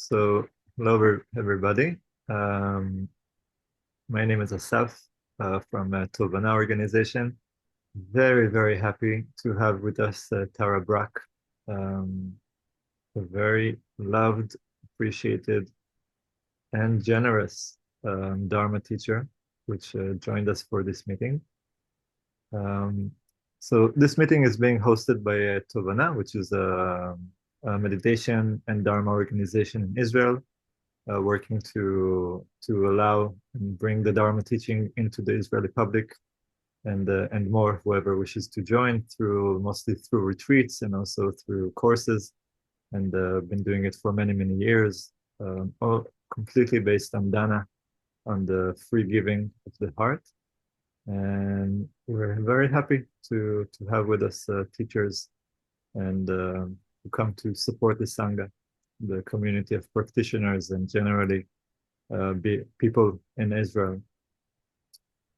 So, hello everybody. Um, my name is Asaf from Tovana organization. Very happy to have with us Tara Brach, um, a very loved, appreciated, and generous Dharma teacher, which joined us for this meeting. Um, so this meeting is being hosted by Tovana, which is a meditation and Dharma organization in Israel, working to allow and bring the Dharma teaching into the Israeli public, and more whoever wishes to join, through mostly through retreats and also through courses, and been doing it for many years, all completely based on Dana, on the free giving of the heart. And we're very happy to have with us teachers and who come to support the Sangha, the community of practitioners, and generally people in Israel.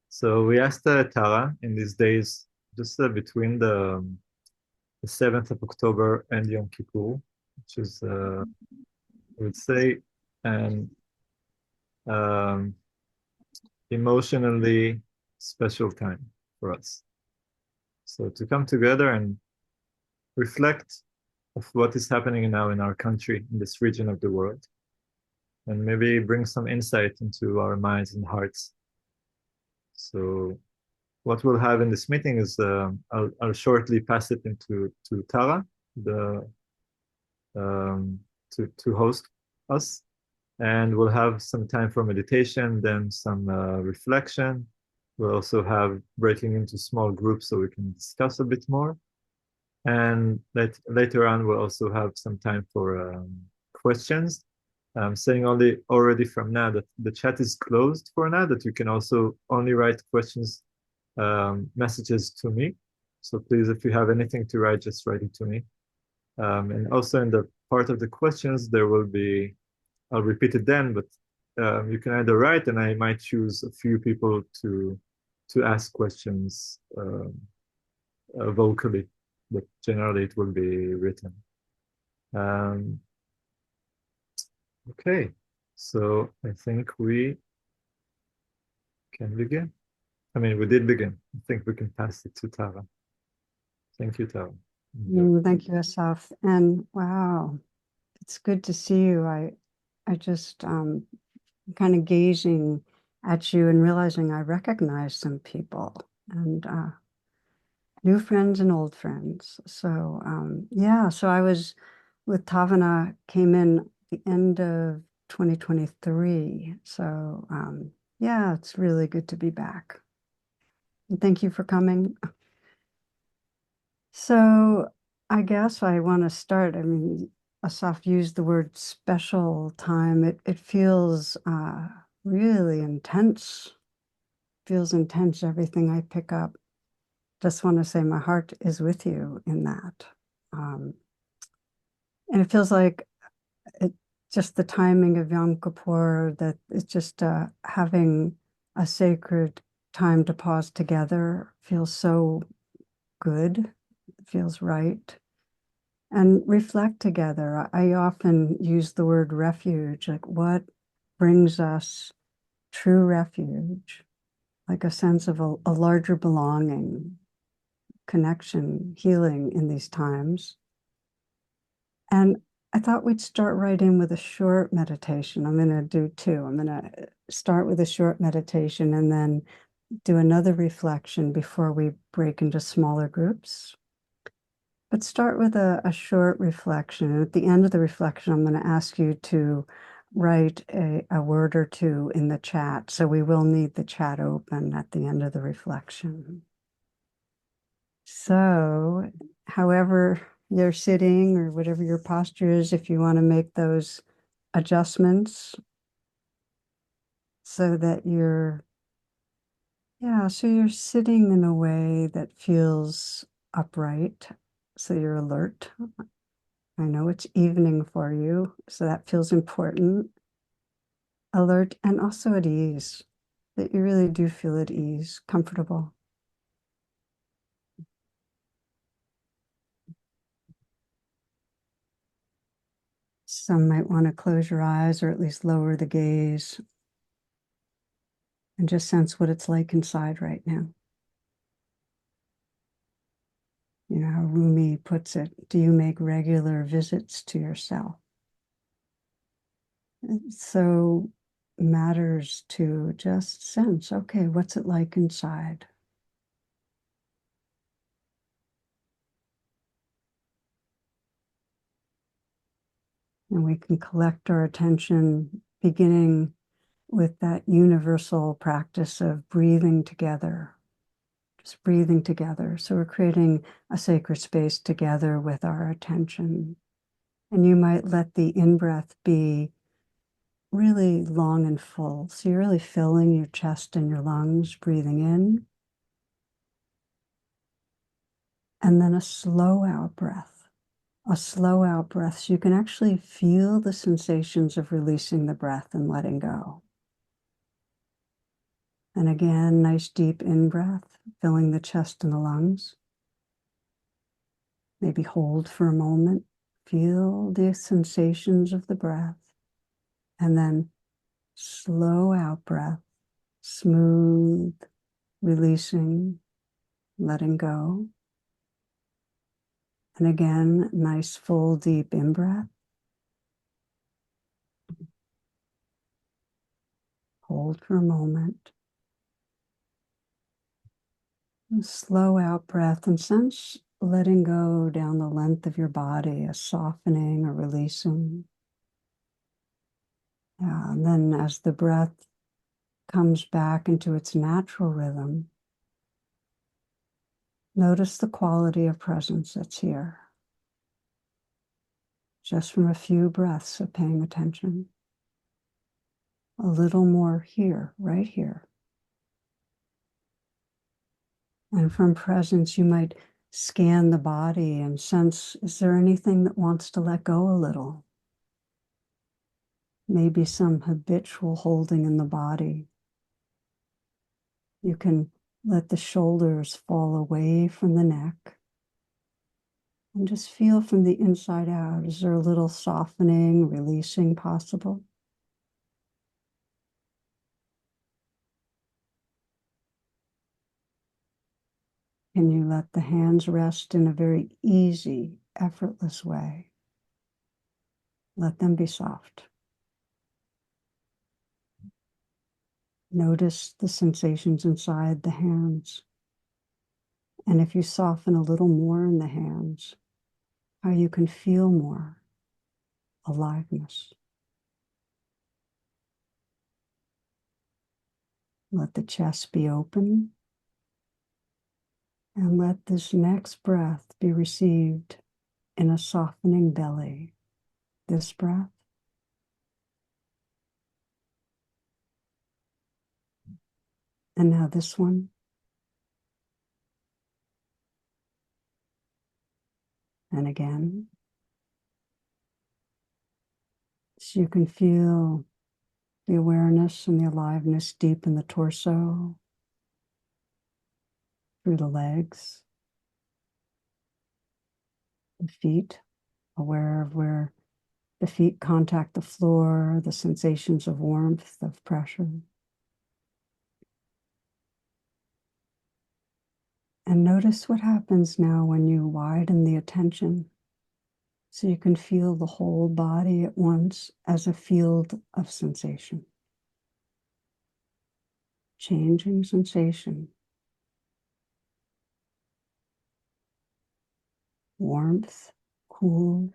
So we asked Tara in these days, just between the 7th of October and Yom Kippur, which is, I would say, an um, emotionally special time for us. So to come together and reflect of what is happening now in our country, in this region of the world, and maybe bring some insight into our minds and hearts. So what we'll have in this meeting is I'll shortly pass it into to Tara, the to host us, and we'll have some time for meditation, then some reflection. We'll also have breaking into small groups so we can discuss a bit more, and later on we'll also have some time for questions. I'm saying already from now that the chat is closed for now, that you can also only write questions, messages to me. So please, if you have anything to write, just write it to me. And also in the part of the questions, there will be, I'll repeat it then, but you can either write, and I might choose a few people to ask questions vocally, but generally it will be written. Okay, so I think we can begin. I mean, we did begin. I think we can pass it to Tara. Thank you, Tara. Thank you, Asaf. And wow, it's good to see you. I just kind of gazing at you and realizing I recognize some people, and new friends and old friends. So yeah, so I was with Tavana, came in the end of 2023. So yeah, it's really good to be back. And thank you for coming. So I guess I want to start. I mean, Asaf used the word special time. It feels really intense. Feels intense, everything I pick up. Just want to say my heart is with you in that. And it feels like just the timing of Yom Kippur, that it's just having a sacred time to pause together feels so good. It feels right. And reflect together. I often use the word refuge, like what brings us true refuge, like a sense of a larger belonging, connection, healing in these times. And I thought we'd start right in with a short meditation. I'm going to do two. I'm going to start with a short meditation and then do another reflection before we break into smaller groups. But start with a short reflection. And at the end of the reflection, I'm going to ask you to write a word or two in the chat. So we will need the chat open at the end of the reflection. So however you're sitting or whatever your posture is, if you want to make those adjustments so that you're sitting in a way that feels upright, so you're alert. I know it's evening for you, so that feels important. Alert and also at ease, that you really do feel at ease, comfortable. Some might want to close your eyes or at least lower the gaze and just sense what it's like inside right now. You know how Rumi puts it, do you make regular visits to yourself? It so matters to just sense, okay, what's it like inside? And we can collect our attention beginning with that universal practice of breathing together, just breathing together. So we're creating a sacred space together with our attention. And you might let the in-breath be really long and full. So you're really filling your chest and your lungs, breathing in. And then a slow out breath. A slow out breath. So you can actually feel the sensations of releasing the breath and letting go. And again, nice deep in-breath, filling the chest and the lungs. Maybe hold for a moment. Feel the sensations of the breath. And then slow out breath, smooth, releasing, letting go. And again, nice full deep in-breath. Hold for a moment. And slow out breath and sense letting go down the length of your body, a softening or releasing. And then as the breath comes back into its natural rhythm, notice the quality of presence that's here. Just from a few breaths of paying attention. A little more here, right here. And from presence, you might scan the body and sense, is there anything that wants to let go a little? Maybe some habitual holding in the body. You can let the shoulders fall away from the neck. And just feel from the inside out, is there a little softening, releasing possible? Can you let the hands rest in a very easy, effortless way? Let them be soft. Notice the sensations inside the hands. And if you soften a little more in the hands, how you can feel more aliveness. Let the chest be open. And let this next breath be received in a softening belly. This breath. And now this one. And again. So you can feel the awareness and the aliveness deep in the torso, through the legs, the feet, aware of where the feet contact the floor, the sensations of warmth, of pressure. And notice what happens now when you widen the attention so you can feel the whole body at once as a field of sensation. Changing sensation. Warmth, cool,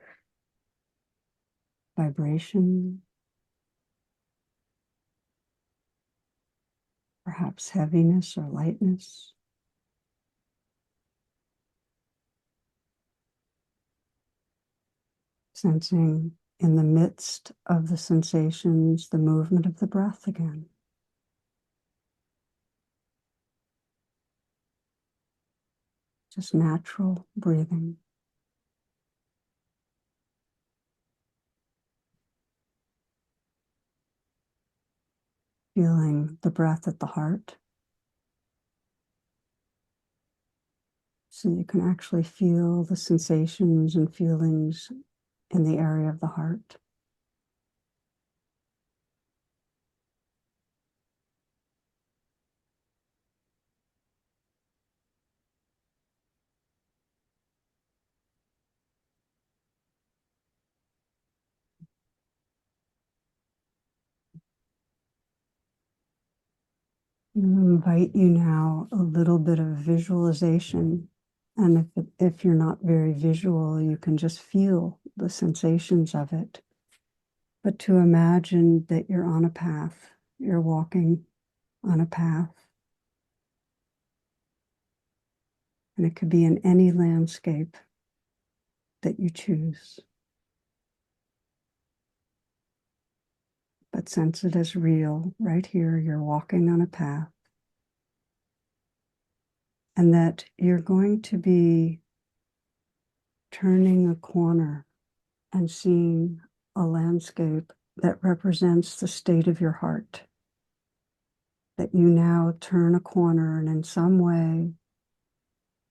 vibration, perhaps heaviness or lightness. Sensing in the midst of the sensations, the movement of the breath again. Just natural breathing. Feeling the breath at the heart. So you can actually feel the sensations and feelings in the area of the heart. I invite you now a little bit of visualization. And if you're not very visual, you can just feel the sensations of it. But to imagine that you're on a path, you're walking on a path. And it could be in any landscape that you choose. But sense it as real. Right here, you're walking on a path. And that you're going to be turning a corner and seeing a landscape that represents the state of your heart. That you now turn a corner, and in some way,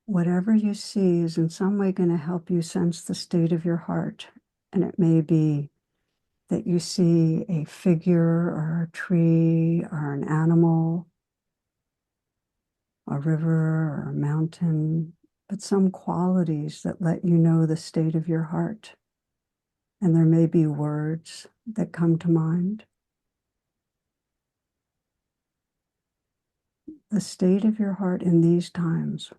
whatever you see is in some way going to help you sense the state of your heart. And it may be that you see a figure or a tree or an animal, a river or a mountain, but some qualities that let you know the state of your heart. And there may be words that come to mind. The state of your heart in these times,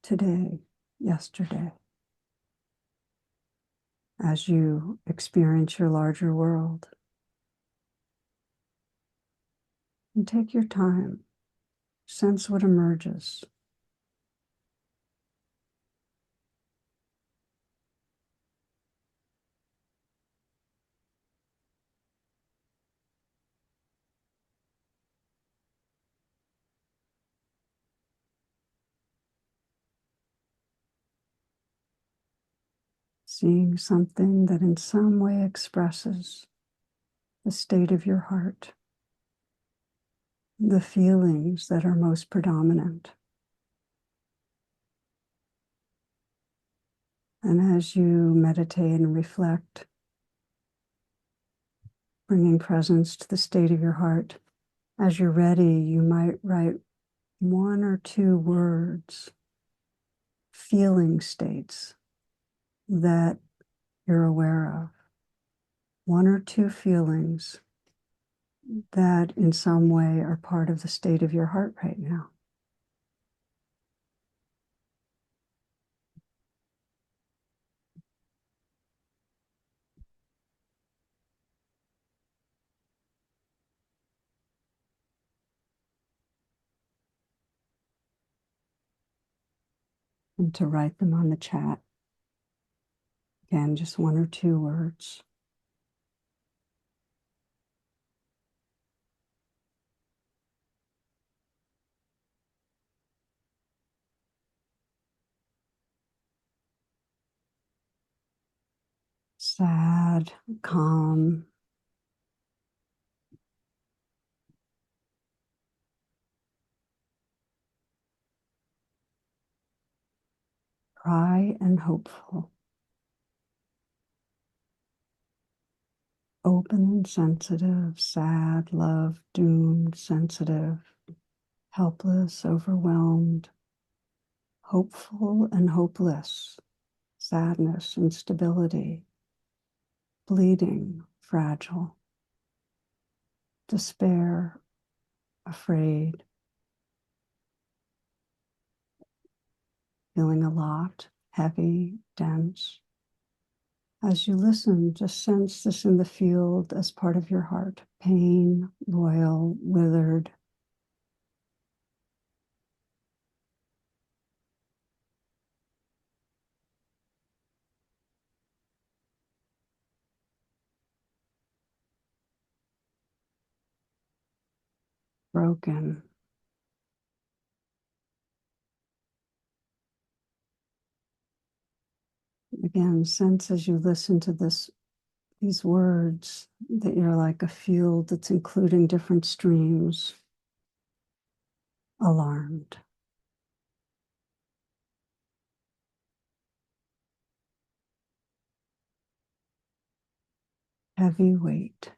today, yesterday, as you experience your larger world. And take your time, sense what emerges. Seeing something that in some way expresses the state of your heart, the feelings that are most predominant. And as you meditate and reflect, bringing presence to the state of your heart, as you're ready, you might write one or two words, feeling states that you're aware of. One or two feelings that in some way are part of the state of your heart right now. And to write them on the chat. Again, just one or two words. Sad, calm, cry and hopeful, open and sensitive, sad, love, doomed, sensitive, helpless, overwhelmed, hopeful and hopeless, sadness, instability, bleeding, fragile, despair, afraid, feeling a lot, heavy, dense. As you listen, just sense this in the field as part of your heart. Pain, loyal, withered. Broken. Again, sense as you listen to these words that you're like a field that's including different streams. Alarmed. Heavy weight.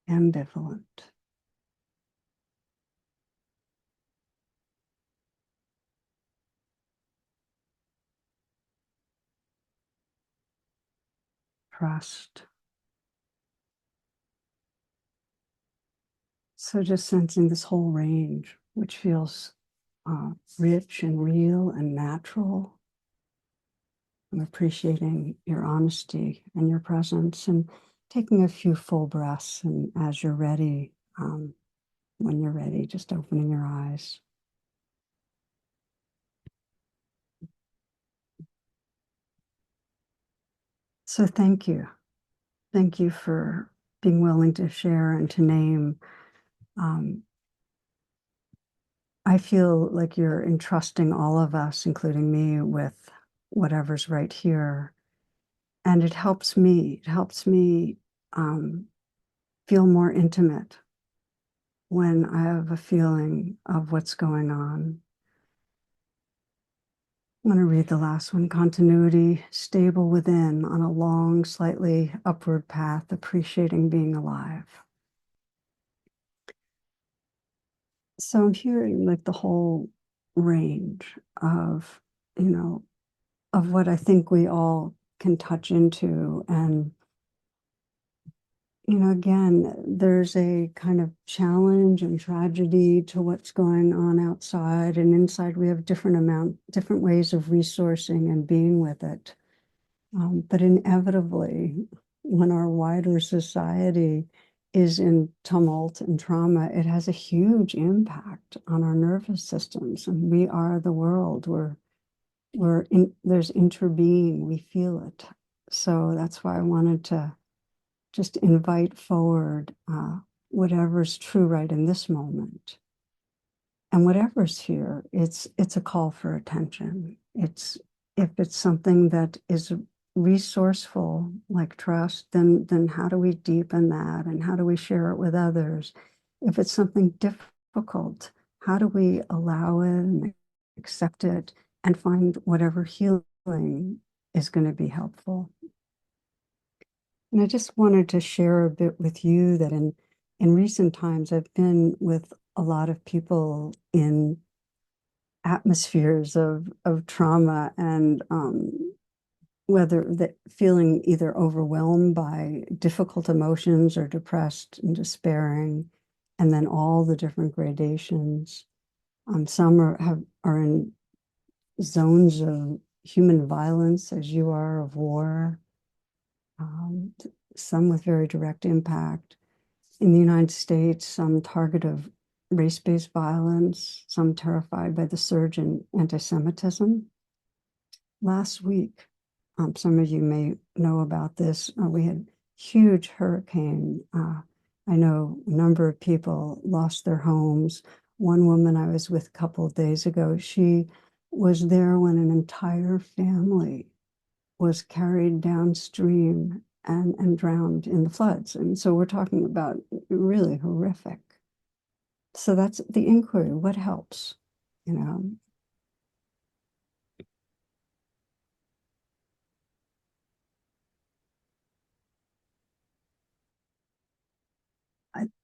Ambivalent. Trust. So just sensing this whole range, which feels rich and real and natural. I'm appreciating your honesty and your presence and taking a few full breaths. And as you're ready, when you're ready, just opening your eyes. So thank you. Thank you for being willing to share and to name. I feel like you're entrusting all of us, including me, with whatever's right here. And it helps me. It helps me feel more intimate when I have a feeling of what's going on. I'm going to read the last one. Continuity, stable within, on a long, slightly upward path, appreciating being alive. So I'm hearing like the whole range of, of what I think we all can touch into. And, again, there's a kind of challenge and tragedy to what's going on outside, and inside we have different ways of resourcing and being with it. But inevitably, when our wider society is in tumult and trauma, it has a huge impact on our nervous systems. And we are the world. There's interbeing, we feel it. So that's why I wanted to just invite forward whatever's true right in this moment. And whatever's here, it's a call for attention. If it's something that is resourceful, like trust, then how do we deepen that and how do we share it with others? If it's something difficult, how do we allow it and accept it and find whatever healing is going to be helpful? And I just wanted to share a bit with you that in recent times, I've been with a lot of people in atmospheres of trauma and whether that feeling either overwhelmed by difficult emotions or depressed and despairing, and then all the different gradations. Some are in zones of human violence, as you are, of war. Some with very direct impact. In the United States, some target of race-based violence, some terrified by the surge in anti-Semitism. Last week, some of you may know about this, we had huge hurricane. I know a number of people lost their homes. One woman I was with a couple of days ago, she was there when an entire family was carried downstream and drowned in the floods. And so we're talking about really horrific. So that's the inquiry. What helps?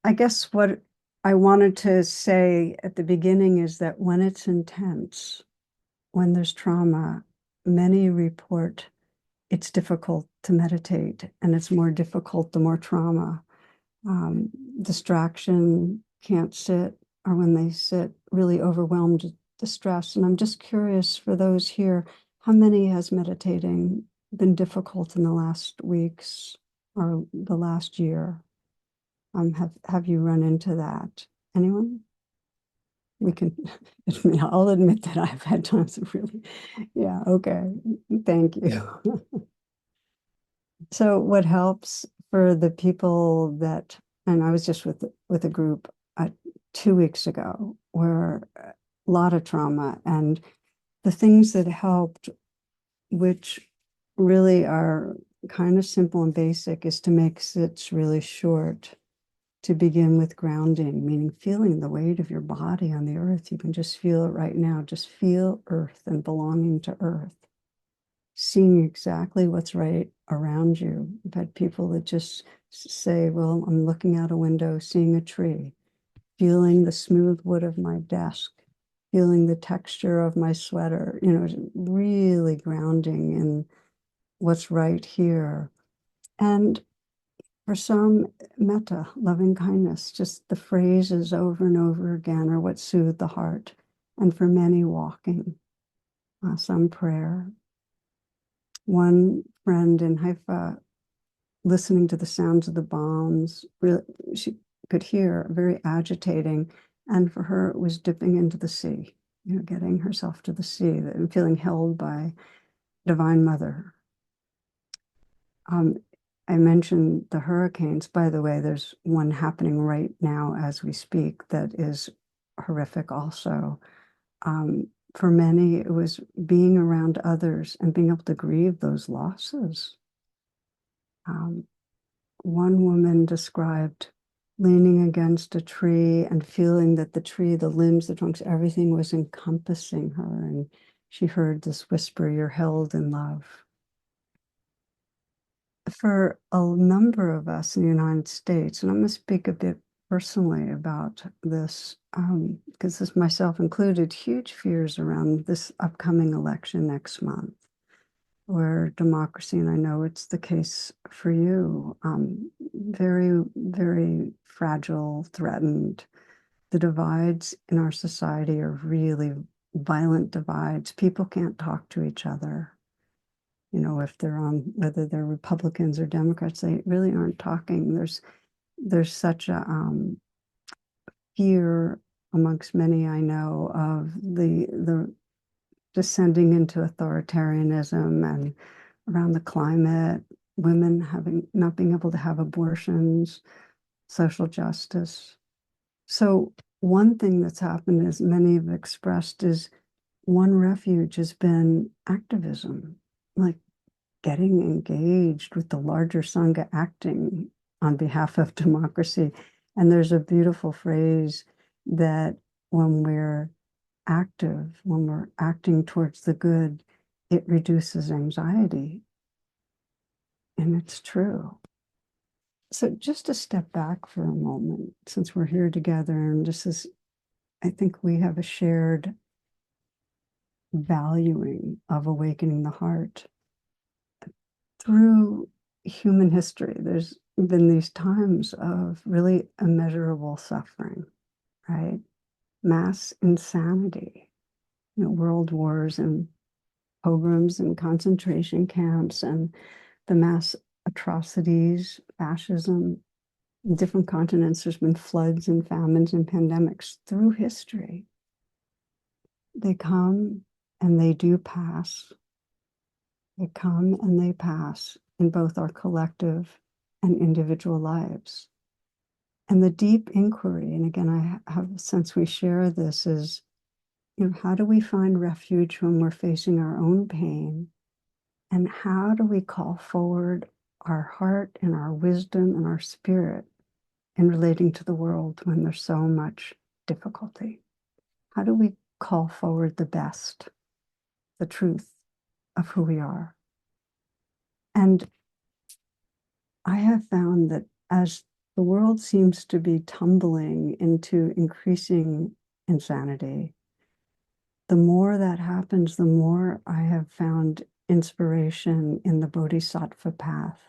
I guess what I wanted to say at the beginning is that when it's intense, when there's trauma, many report it's difficult to meditate, and it's more difficult the more trauma. Distraction, can't sit, or when they sit, really overwhelmed, distressed. And I'm just curious for those here, how many has meditating been difficult in the last weeks or the last year? Have you run into that? Anyone? We can, I'll admit that I've had times of really, yeah, okay. Thank you. So what helps for the people that, and I was just with a group 2 weeks ago where a lot of trauma, and the things that helped, which really are kind of simple and basic, is to make sits really short. To begin with grounding, meaning feeling the weight of your body on the earth. You can just feel it right now. Just feel earth and belonging to earth. Seeing exactly what's right around you. I've had people that just say, well, I'm looking out a window, seeing a tree, feeling the smooth wood of my desk, feeling the texture of my sweater, really grounding in what's right here. And For some, metta, loving kindness, just the phrases over and over again are what soothe the heart. And for many, walking, some prayer. One friend in Haifa, listening to the sounds of the bombs, really, she could hear, very agitating. And for her, it was dipping into the sea, getting herself to the sea and feeling held by Divine Mother. I mentioned the hurricanes. By the way, there's one happening right now as we speak that is horrific also. For many, it was being around others and being able to grieve those losses. One woman described leaning against a tree and feeling that the tree, the limbs, the trunks, everything was encompassing her. And she heard this whisper, "You're held in love." For a number of us in the United States, and I'm going to speak a bit personally about this, because this myself included, huge fears around this upcoming election next month, where democracy, and I know it's the case for you, very, very fragile, threatened. The divides in our society are really violent divides. People can't talk to each other. If they're on, whether they're Republicans or Democrats, they really aren't talking. There's such a fear amongst many I know of the descending into authoritarianism and around the climate, women not being able to have abortions, social justice. So one thing that's happened, as many have expressed, is one refuge has been activism, like getting engaged with the larger Sangha, acting on behalf of democracy. And there's a beautiful phrase that when we're active, when we're acting towards the good, it reduces anxiety. And it's true. So just to step back for a moment, since we're here together, and I think we have a shared valuing of awakening the heart. Through human history, there's been these times of really immeasurable suffering, right? Mass insanity, world wars and pogroms and concentration camps and the mass atrocities, fascism, in different continents. There's been floods and famines and pandemics through history. They come and they do pass. They come and they pass in both our collective and individual lives. And the deep inquiry, and again, I have, since we share this, is, how do we find refuge when we're facing our own pain? And how do we call forward our heart and our wisdom and our spirit in relating to the world when there's so much difficulty? How do we call forward the best, the truth of who we are? And I have found that as the world seems to be tumbling into increasing insanity, the more that happens, the more I have found inspiration in the Bodhisattva path.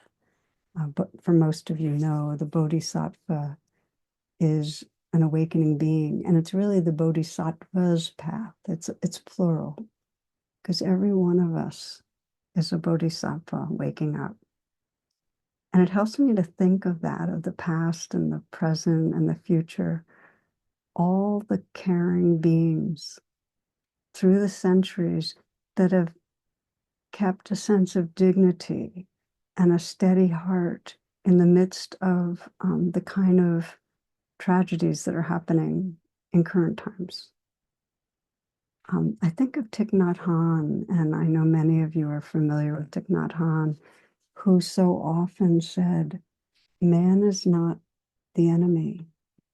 But for most of you know, the Bodhisattva is an awakening being, and it's really the Bodhisattva's path. It's plural, because every one of us is a Bodhisattva waking up. And it helps me to think of that, of the past and the present and the future, all the caring beings through the centuries that have kept a sense of dignity and a steady heart in the midst of the kind of tragedies that are happening in current times. I think of Thich Nhat Hanh, and I know many of you are familiar with Thich Nhat Hanh, who so often said, man is not the enemy.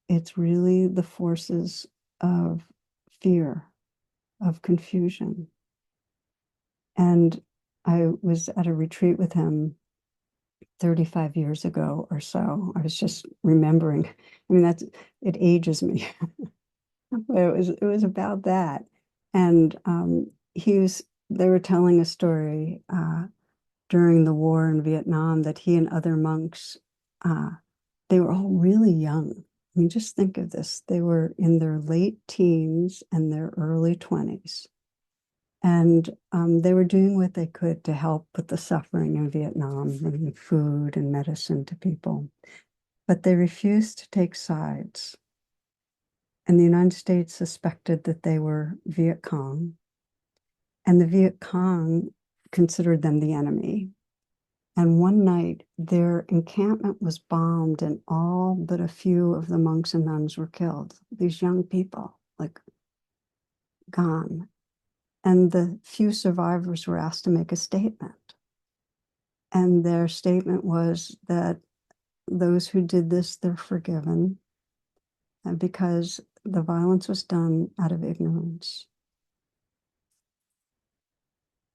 It's really the forces of fear, of confusion. And I was at a retreat with him 35 years ago or so. I was just remembering. I mean, it ages me. But it was about that. And they were telling a story during the war in Vietnam that he and other monks they were all really young. I mean, just think of this. They were in their late teens and their early 20s. And they were doing what they could to help with the suffering in Vietnam, bringing food and medicine to people. But they refused to take sides. And the United States suspected that they were Viet Cong. And the Viet Cong considered them the enemy. And one night, their encampment was bombed, and all but a few of the monks and nuns were killed. These young people, like, gone. And the few survivors were asked to make a statement. And their statement was that those who did this, they're forgiven, and because the violence was done out of ignorance.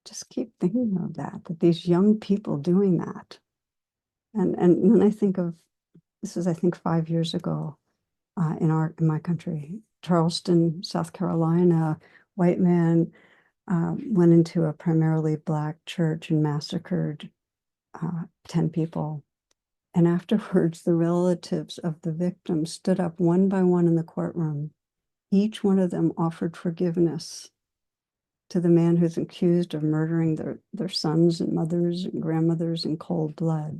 Just keep thinking of that these young people doing that. And then I think of, this is, I think, 5 years ago in my country, Charleston, South Carolina, white man went into a primarily Black church and massacred 10 people. And afterwards, the relatives of the victims stood up one by one in the courtroom. Each one of them offered forgiveness to the man who's accused of murdering their sons and mothers and grandmothers in cold blood.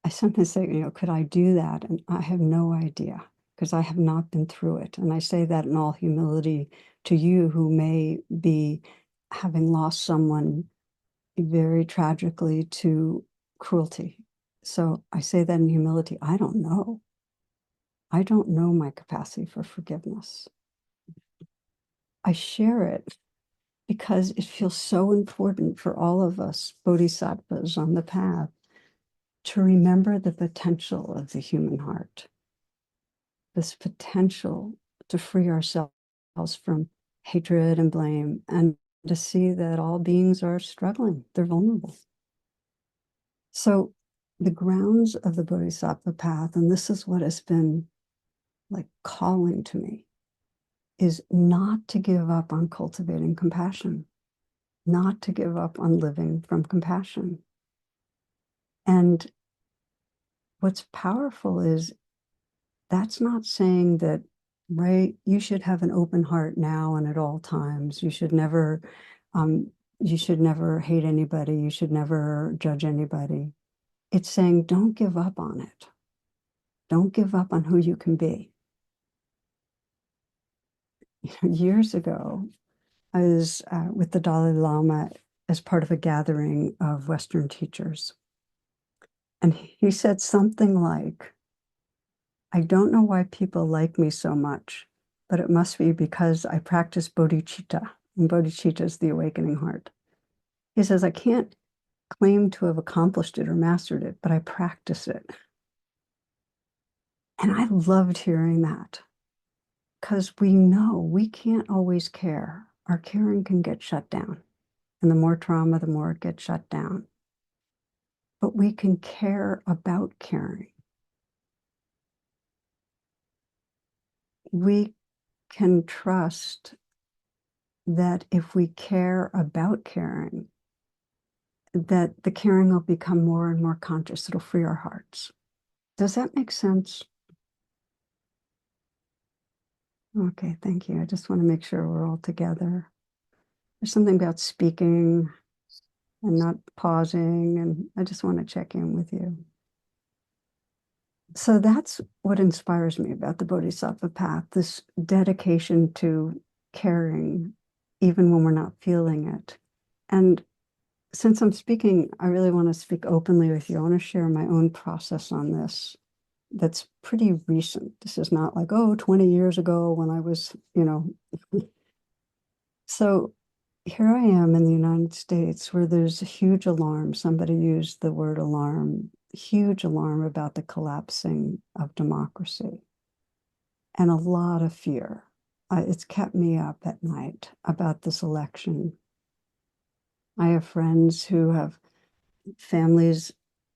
I sometimes say, could I do that? And I have no idea, because I have not been through it. And I say that in all humility to you who may be having lost someone very tragically to cruelty. So I say that in humility. I don't know. I don't know my capacity for forgiveness. I share it because it feels so important for all of us bodhisattvas on the path to remember the potential of the human heart, this potential to free ourselves from hatred and blame, and to see that all beings are struggling, they're vulnerable. So the grounds of the Bodhisattva path, and this is what has been like calling to me, is not to give up on cultivating compassion, not to give up on living from compassion. And what's powerful is that's not saying that, right, you should have an open heart now and at all times. You should never hate anybody. You should never judge anybody. It's saying, don't give up on it. Don't give up on who you can be. Years ago, I was with the Dalai Lama as part of a gathering of Western teachers. And he said something like, I don't know why people like me so much, but it must be because I practice bodhicitta. And bodhicitta is the awakening heart. He says, I can't claim to have accomplished it or mastered it, but I practice it. And I loved hearing that, because we know we can't always care. Our caring can get shut down. And the more trauma, the more it gets shut down. But we can care about caring. We can trust that if we care about caring, that the caring will become more and more conscious. It'll free our hearts. Does that make sense? Okay, thank you. I just want to make sure we're all together. There's something about speaking and not pausing, and I just want to check in with you. So that's what inspires me about the Bodhisattva path, this dedication to caring, even when we're not feeling it. And since I'm speaking, I really want to speak openly with you. I want to share my own process on this that's pretty recent. This is not like, 20 years ago when I was, So here I am in the United States where there's a huge alarm. Somebody used the word alarm, huge alarm about the collapsing of democracy, and a lot of fear. It's kept me up at night about this election. I have friends who have families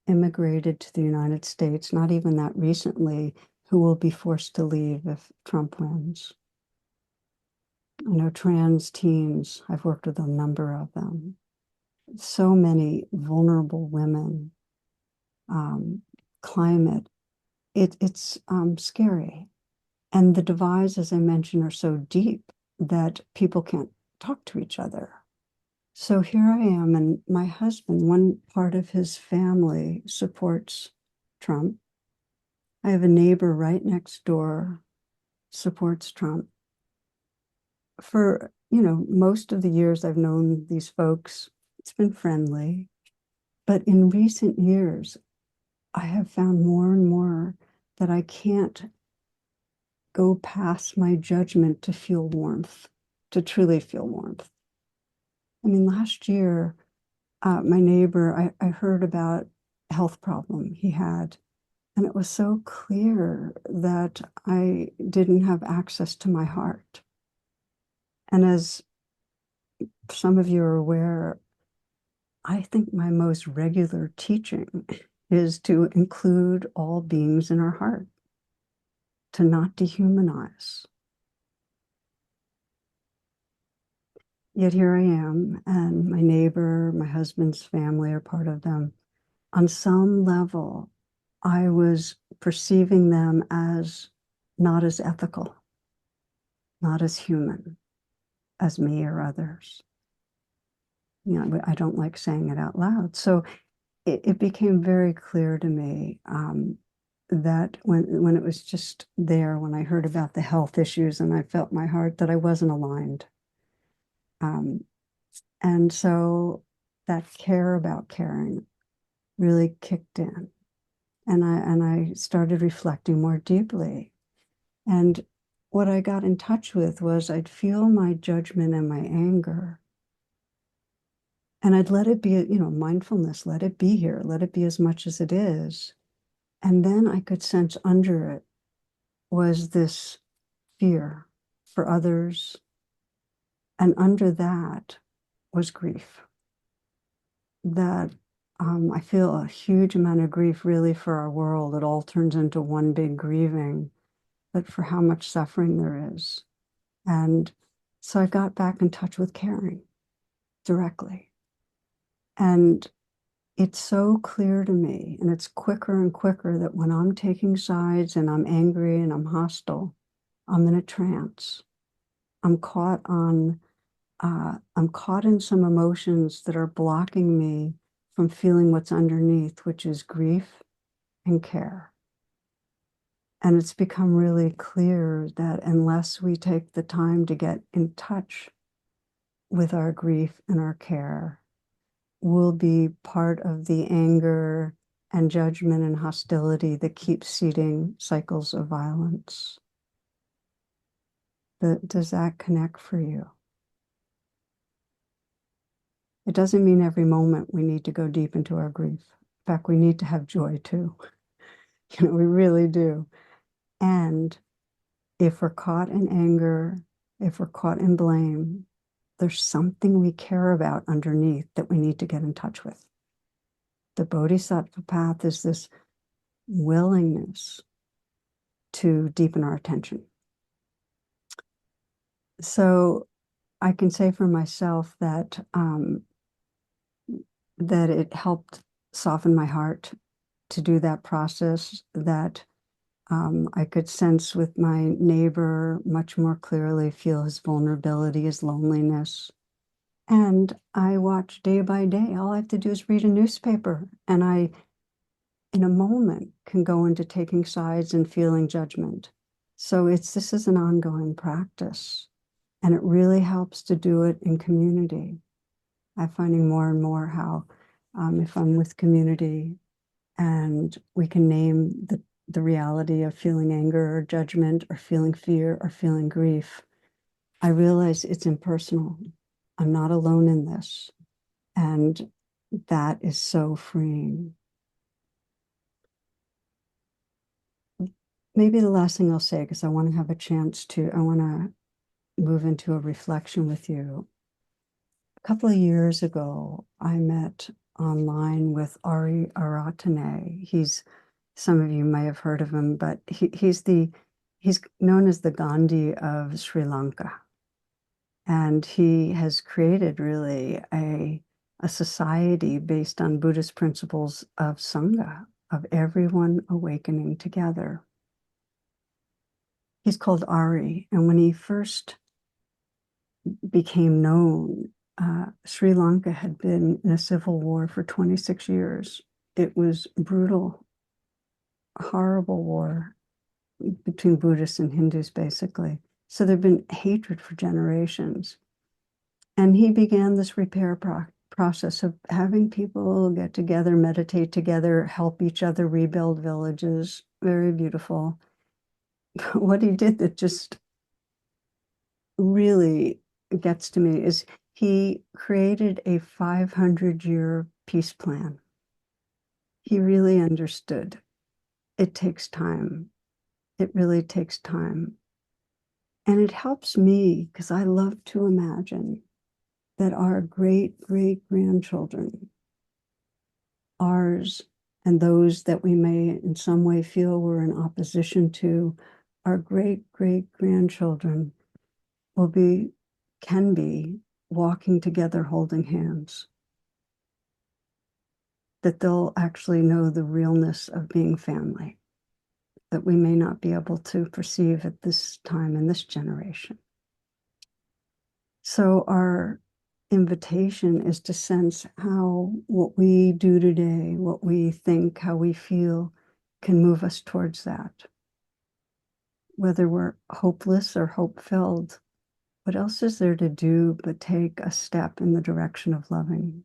immigrated to the United States, not even that recently, who will be forced to leave if Trump wins. I know trans teens, I've worked with a number of them. so many vulnerable women, climate, it's scary. And the divides, as I mentioned, are so deep that people can't talk to each other. So here I am, and my husband, one part of his family supports Trump. I have a neighbor right next door supports Trump. For, most of the years I've known these folks, it's been friendly. But in recent years, I have found more and more that I can't go past my judgment to feel warmth, to truly feel warmth. I mean, last year, my neighbor, I heard about a health problem he had, and it was so clear that I didn't have access to my heart. And as some of you are aware, I think my most regular teaching is to include all beings in our heart, to not dehumanize. Yet here I am, and my neighbor, my husband's family are part of them. On some level, I was perceiving them as not as ethical, not as human as me or others. I don't like saying it out loud. So it became very clear to me that when it was just there, when I heard about the health issues and I felt my heart, that I wasn't aligned. And so that care about caring really kicked in. And I started reflecting more deeply. And what I got in touch with was I'd feel my judgment and my anger. And I'd let it be, mindfulness, let it be here, let it be as much as it is. And then I could sense under it was this fear for others. And under that was grief. That I feel a huge amount of grief really for our world. It all turns into one big grieving, but for how much suffering there is. And so I got back in touch with caring directly. And it's so clear to me, and it's quicker and quicker, that when I'm taking sides and I'm angry and I'm hostile, I'm in a trance. I'm caught in some emotions that are blocking me from feeling what's underneath, which is grief and care. And it's become really clear that unless we take the time to get in touch with our grief and our care, we'll be part of the anger and judgment and hostility that keeps seeding cycles of violence. Does that connect for you? It doesn't mean every moment we need to go deep into our grief. In fact, we need to have joy too. We really do. And if we're caught in anger, if we're caught in blame, there's something we care about underneath that we need to get in touch with. The Bodhisattva path is this willingness to deepen our attention. So I can say for myself that that it helped soften my heart to do that process, that I could sense with my neighbor much more clearly, feel his vulnerability, his loneliness. And I watch day by day. All I have to do is read a newspaper, and I, in a moment, can go into taking sides and feeling judgment. So this is an ongoing practice, and it really helps to do it in community. I'm finding more and more how if I'm with community and we can name the reality of feeling anger or judgment or feeling fear or feeling grief, I realize it's impersonal. I'm not alone in this. And that is so freeing. Maybe the last thing I'll say, because I want to move into a reflection with you. A couple of years ago, I met online with Ari Aratane. Some of you may have heard of him, but he's known as the Gandhi of Sri Lanka. And he has created really a a society based on Buddhist principles of Sangha, of everyone awakening together. He's called Ari, and when he first became known, Sri Lanka had been in a civil war for 26 years. It was brutal, horrible war between Buddhists and Hindus, basically. So there'd been hatred for generations. And he began this repair process of having people get together, meditate together, help each other rebuild villages. Very beautiful. But what he did that just really gets to me is he created a 500-year peace plan. He really understood it takes time. It really takes time. And it helps me because I love to imagine that our great-great-grandchildren, ours and those that we may in some way feel we're in opposition to, our great-great-grandchildren can be walking together holding hands, that they'll actually know the realness of being family that we may not be able to perceive at this time in this generation. So our invitation is to sense how what we do today, what we think, how we feel can move us towards that. Whether we're hopeless or hope-filled, what else is there to do but take a step in the direction of loving?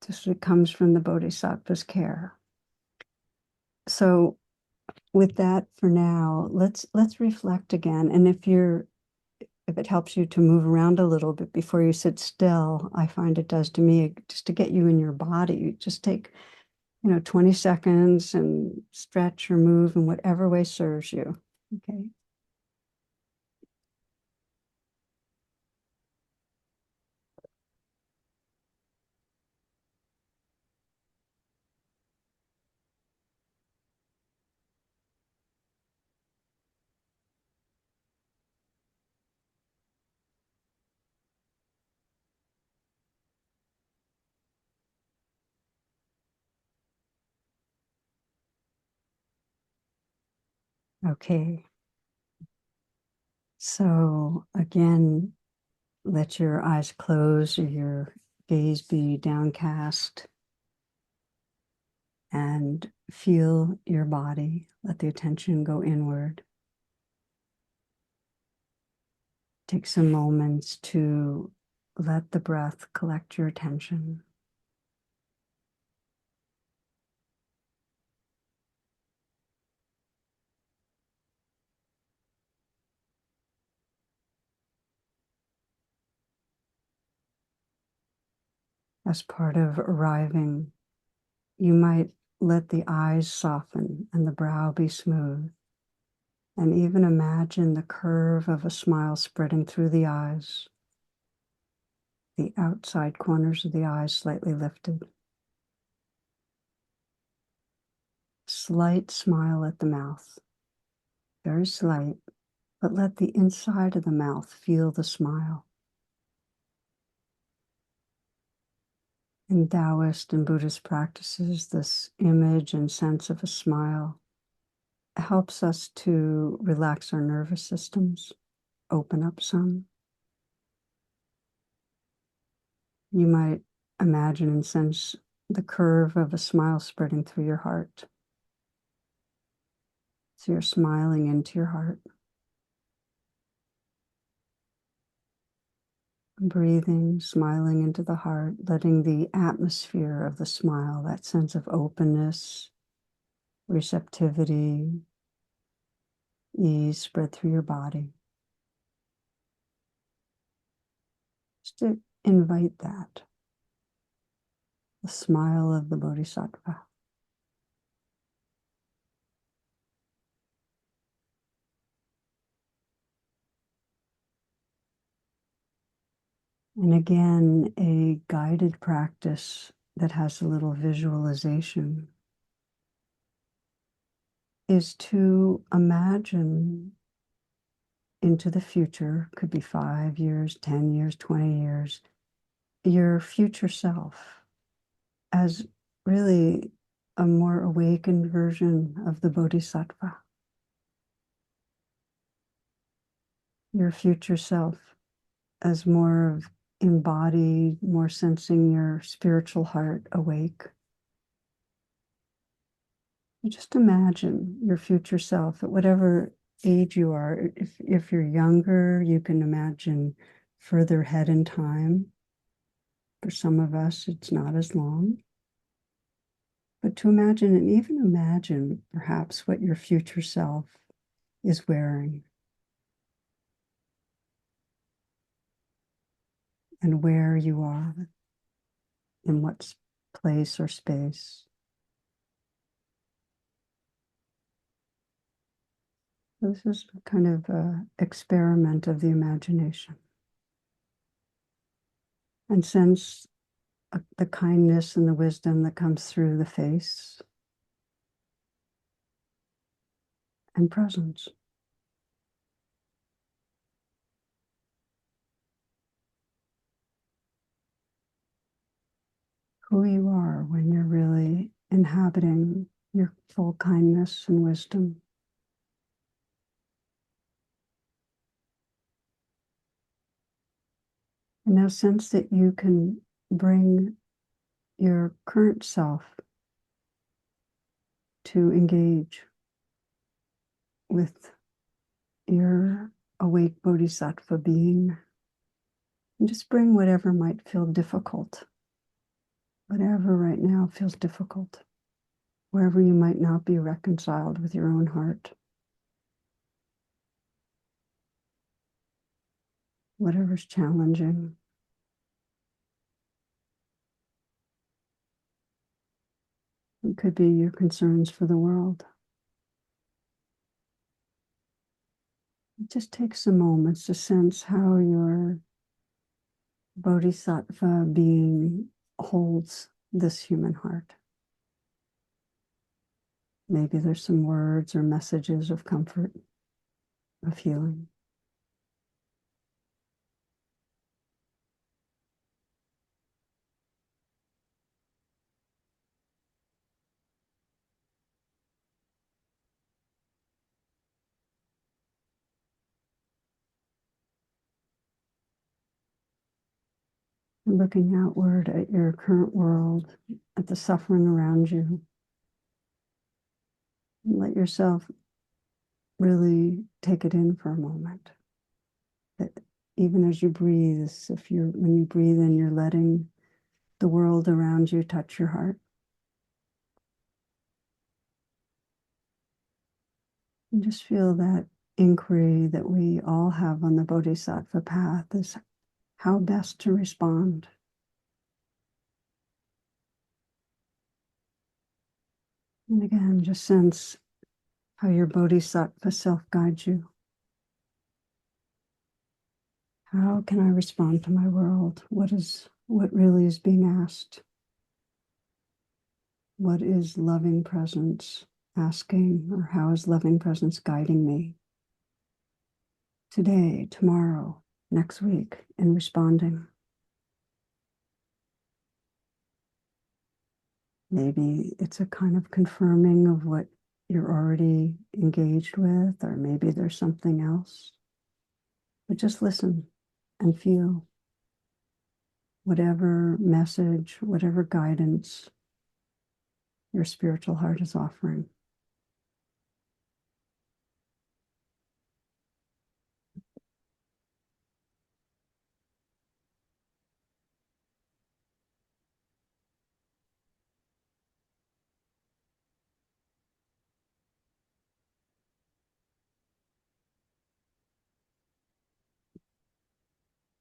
Just it comes from the Bodhisattva's care. So with that for now, let's reflect again. And if it helps you to move around a little bit before you sit still, I find it does to me, just to get you in your body, just take, 20 seconds and stretch or move in whatever way serves you. Okay. Okay. So again, let your eyes close or your gaze be downcast and feel your body. Let the attention go inward. Take some moments to let the breath collect your attention. As part of arriving, you might let the eyes soften and the brow be smooth, and even imagine the curve of a smile spreading through the eyes, the outside corners of the eyes slightly lifted. Slight smile at the mouth, very slight, but let the inside of the mouth feel the smile. In Taoist and Buddhist practices, this image and sense of a smile helps us to relax our nervous systems, open up some. You might imagine and sense the curve of a smile spreading through your heart. So you're smiling into your heart. Breathing, smiling into the heart, letting the atmosphere of the smile, that sense of openness, receptivity, ease spread through your body. Just to invite that, the smile of the Bodhisattva. And again, a guided practice that has a little visualization is to imagine into the future, could be 5 years, 10 years, 20 years, your future self as really a more awakened version of the Bodhisattva. Your future self as more of embodied, more sensing your spiritual heart awake. You just imagine your future self at whatever age you are. If you're younger, you can imagine further ahead in time. For some of us, it's not as long. But to imagine, and even imagine perhaps what your future self is wearing and where you are, in what place or space. This is kind of an experiment of the imagination. And sense the kindness and the wisdom that comes through the face and presence. Who you are when you're really inhabiting your full kindness and wisdom. And now sense that you can bring your current self to engage with your awake bodhisattva being. And just bring whatever might feel difficult, whatever right now feels difficult, wherever you might not be reconciled with your own heart. Whatever's challenging. It could be your concerns for the world. Just take some moments to sense how your bodhisattva being holds this human heart. Maybe there's some words or messages of comfort, of healing. Looking outward at your current world, at the suffering around you. Let yourself really take it in for a moment. That even as you breathe, when you breathe in, you're letting the world around you touch your heart. And just feel that inquiry that we all have on the Bodhisattva path is how best to respond. And again, just sense how your Bodhisattva self guides you. How can I respond to my world? What really is being asked? What is loving presence asking, or how is loving presence guiding me today, tomorrow, next week in responding? Maybe it's a kind of confirming of what you're already engaged with, or maybe there's something else. But just listen and feel whatever message, whatever guidance your spiritual heart is offering.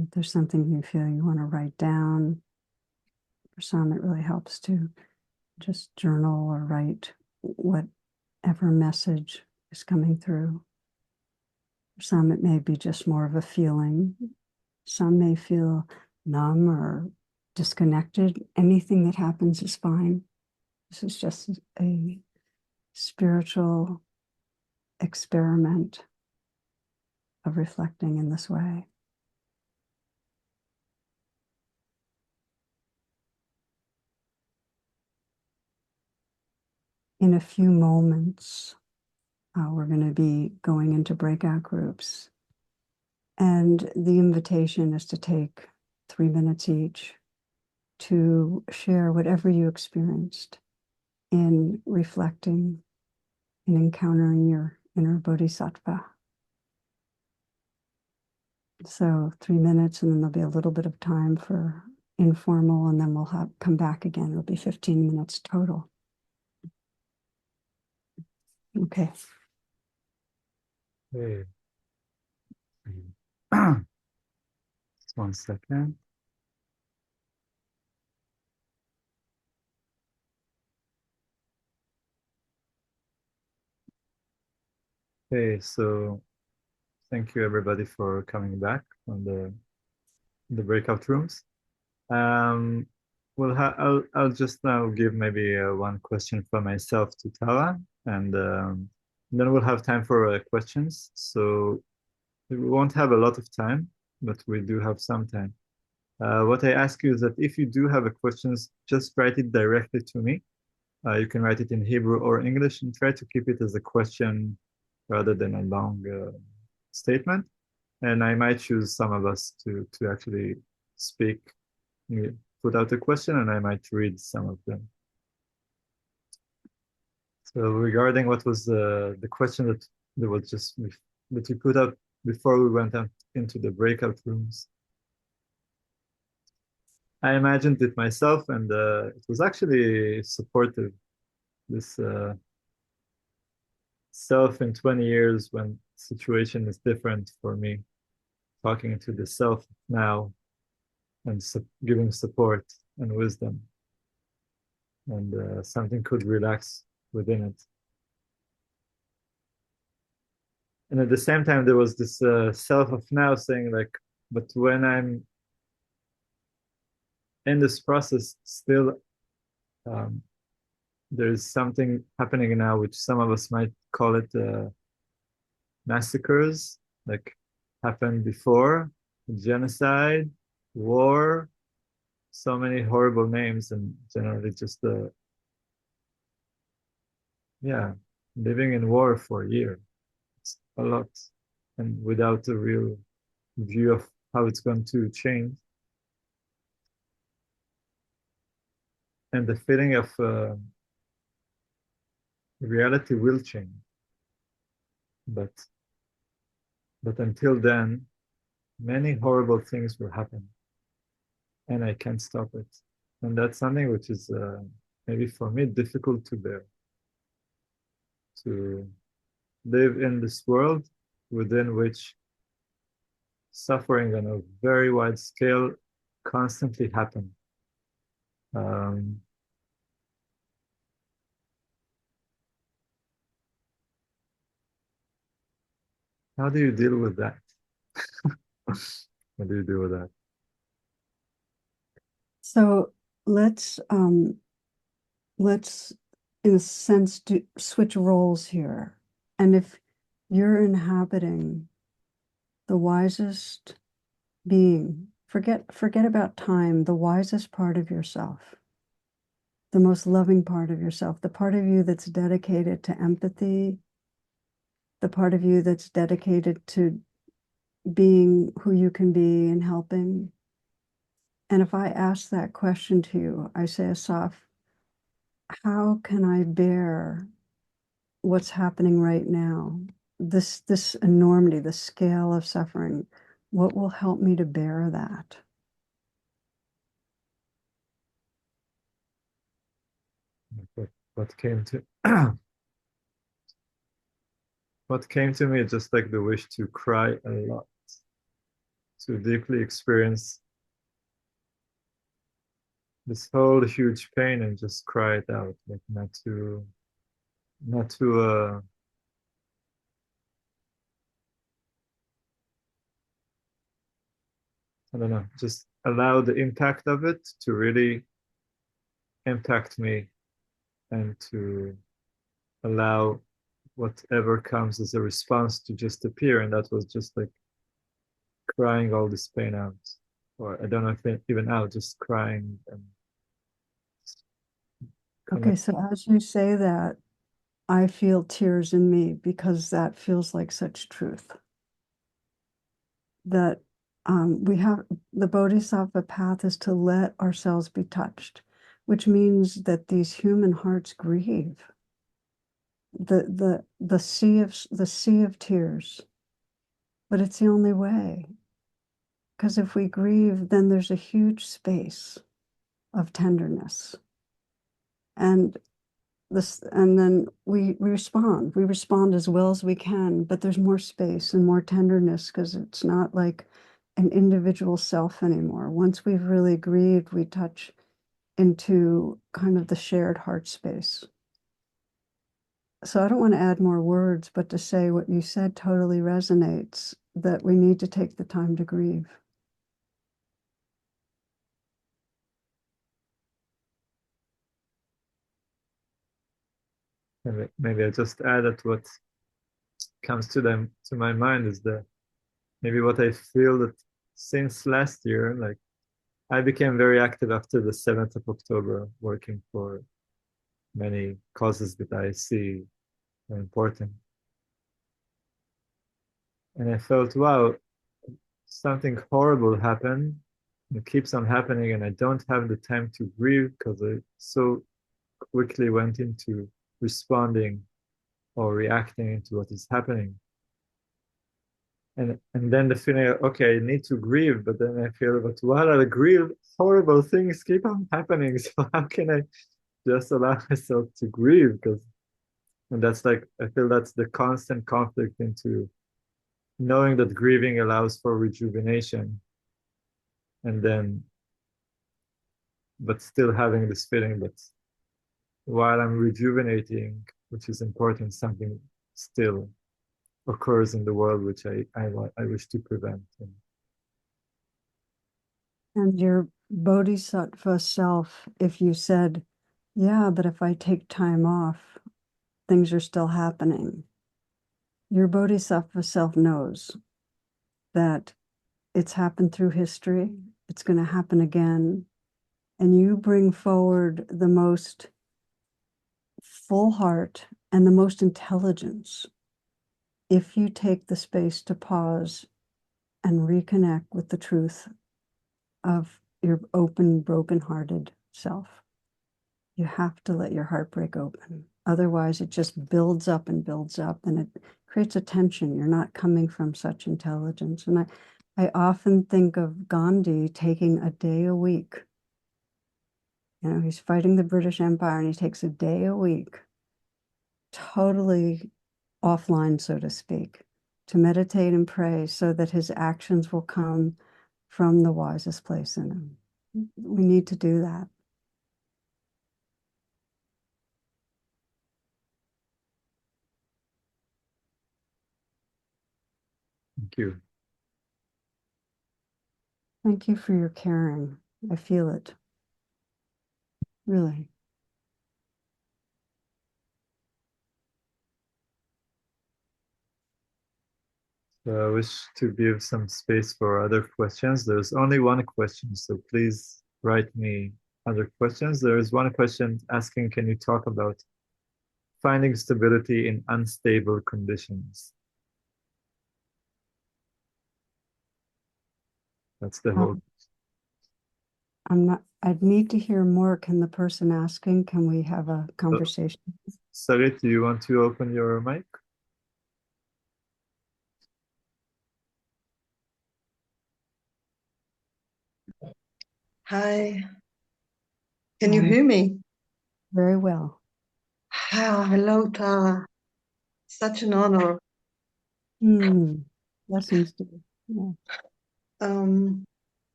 If there's something you feel you want to write down, for some it really helps to just journal or write whatever message is coming through. For some it may be just more of a feeling. Some may feel numb or disconnected. Anything that happens is fine. This is just a spiritual experiment of reflecting in this way. in a few moments, we're going to be going into breakout groups. And the invitation is to take 3 minutes each to share whatever you experienced in reflecting and encountering your inner bodhisattva. So 3 minutes, and then there'll be a little bit of time for informal, and then we'll come back again. It'll be 15 minutes total. Okay. Hey. Just 1 second. Okay, so thank you everybody for coming back from the breakout rooms. I'll just now give maybe one question for myself to Tara, and then we'll have time for questions. So we won't have a lot of time, but we do have some time. What I ask you is that if you do have a questions, just write it directly to me. You can write it in Hebrew or English, and try to keep it as a question rather than a long statement. And I might choose some of us to actually speak, put out a question, and I might read some of them. So regarding what was the question that was just that you put out before we went out into the breakout rooms, I imagined it myself, and it was actually supportive. This self in 20 years when situation is different for me, talking to the self now and giving support and wisdom, and something could relax within it. And at the same time, there was this self of now saying like, but when I'm in this process, still there's something happening now, which some of us might call it massacres, like happened before, genocide, war, so many horrible names, and generally just yeah, living in war for a year. It's a lot, and without a real view of how it's going to change. And the feeling of reality will change. But until then, many horrible things will happen, and I can't stop it. And that's something which is maybe for me difficult to bear. To live in this world within which suffering on a very wide scale constantly happen. How do you deal with that? What do you do with that? So let's in a sense switch roles here. And if you're inhabiting the wisest being, forget about time, the wisest part of yourself, the most loving part of yourself, the part of you that's dedicated to empathy, the part of you that's dedicated to being who you can be and helping. And if I ask that question to you, I say, Asaf, how can I bear what's happening right now? This enormity, the scale of suffering, what will help me to bear that? What came to what came to me is just like the wish to cry a lot, to deeply experience this whole huge pain and just cry it out, like not to I don't know, just allow the impact of it to really impact me, and to allow whatever comes as a response to just appear. And that was just like crying all this pain out, or I don't know if even out, just crying and Okay, so as you say that, I feel tears in me because that feels like such truth. That we have the Bodhisattva path is to let ourselves be touched, which means that these human hearts grieve. The sea of tears, but it's the only way. Because if we grieve, then there's a huge space of tenderness. And then we respond. We respond as well as we can, but there's more space and more tenderness because it's not like an individual self anymore. Once we've really grieved, we touch into kind of the shared heart space. So I don't want to add more words, but to say what you said totally resonates, that we need to take the time to grieve. Maybe I just added what comes to my mind is that maybe what I feel that since last year, like I became very active after the 7th of October, working for many causes that I see are important. And I felt, wow, something horrible happened. It keeps on happening, and I don't have the time to grieve because I so quickly went into responding or reacting to what is happening. And then the feeling, okay, I need to grieve, but then I feel, but while I grieve, horrible things keep on happening. So how can I just allow myself to grieve? Because and that's like I feel that's the constant conflict into knowing that grieving allows for rejuvenation, and then but still having this feeling that while I'm rejuvenating, which is important, something still occurs in the world which I wish to prevent. And your bodhisattva self, if you said, yeah, but if I take time off, things are still happening. Your bodhisattva self knows that it's happened through history, it's going to happen again. And you bring forward the most full heart and the most intelligence if you take the space to pause and reconnect with the truth of your open, broken-hearted self. You have to let your heart break open. Otherwise, it just builds up and it creates a tension. You're not coming from such intelligence. And I often think of Gandhi taking a day a week. You know, he's fighting the British Empire and he takes a day a week, totally offline, so to speak, to meditate and pray so that his actions will come from the wisest place in him. We need to do that. Thank you. Thank you for your caring. I feel it. Really. So I wish to give some space for other questions. There's only one question, so please write me other questions. There is one question asking, can you talk about finding stability in unstable conditions? That's the whole. I'd need to hear more. Can the person asking, can we have a conversation? Sarit, do you want to open your mic? Hi, can you hear me? Very well. Hello, Tara. Such an honor. Blessings to you. Yeah.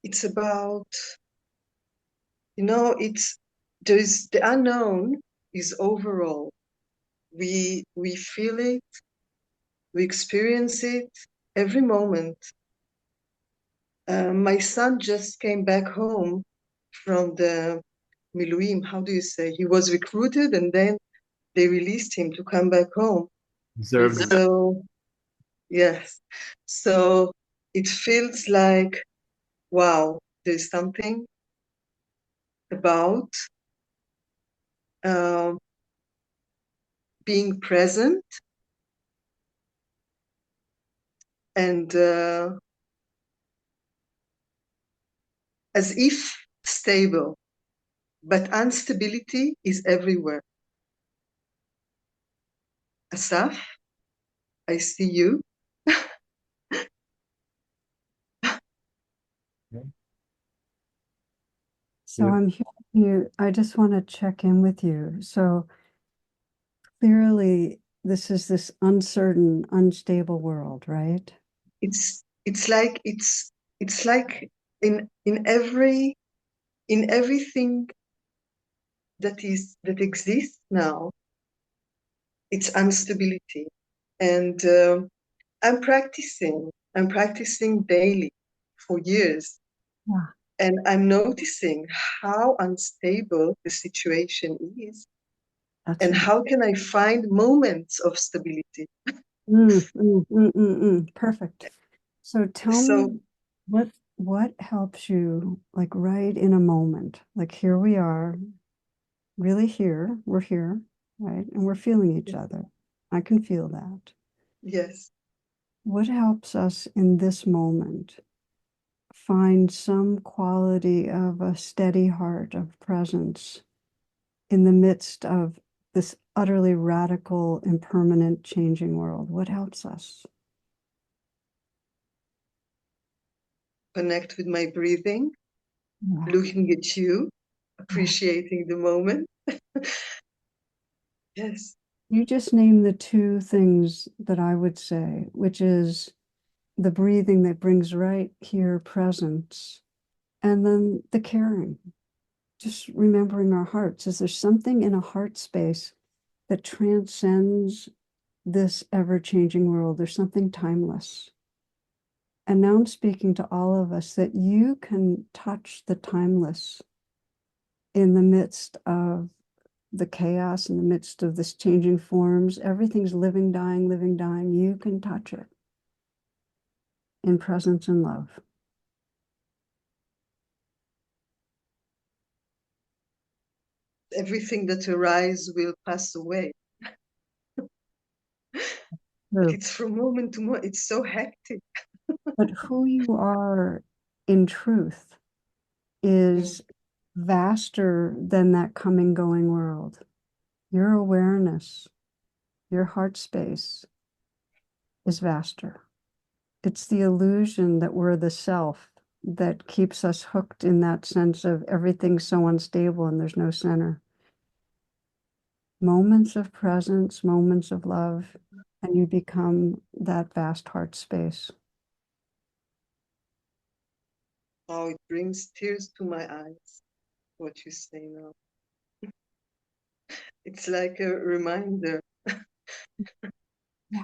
It's about, there's the unknown is overall. We feel it, we experience it every moment. My son just came back home from the Miluim, how do you say? He was recruited and then they released him to come back home. So, yes. So it feels like, wow, there's something about being present and as if stable, but instability is everywhere. Asaf, I see you. So I'm hearing you. I just want to check in with you. So clearly, this is this uncertain, unstable world, right? It's like in everything that exists now, it's instability, and I'm practicing daily for years, Yeah, and I'm noticing how unstable the situation is, that's and right. how can I find moments of stability. Perfect. So tell So me what helps you, like right in a moment, like here we are, really here, we're here, right? And we're feeling each other. I can feel that. yes, What helps us in this moment find some quality of a steady heart of presence in the midst of this utterly radical, impermanent, changing world? What helps us? connect with my breathing, Yeah. looking at you, appreciating the moment. Yes. You just named the two things that I would say, which is the breathing that brings right here presence, and then the caring, just remembering our hearts. Is there something in a heart space that transcends this ever-changing world? There's something timeless. And now I'm speaking to all of us that you can touch the timeless in the midst of the chaos, in the midst of this changing forms. Everything's living, dying, living, dying. You can touch it in presence and love. Everything that arises will pass away. But it's from moment to moment. It's so hectic. But who you are in truth is vaster than that coming, going world. Your awareness, your heart space is vaster. It's the illusion that we're the self that keeps us hooked in that sense of everything's so unstable and there's no center. Moments of presence, moments of love, and you become that vast heart space. Oh, it brings tears to my eyes, what you say now. It's like a reminder. Yeah.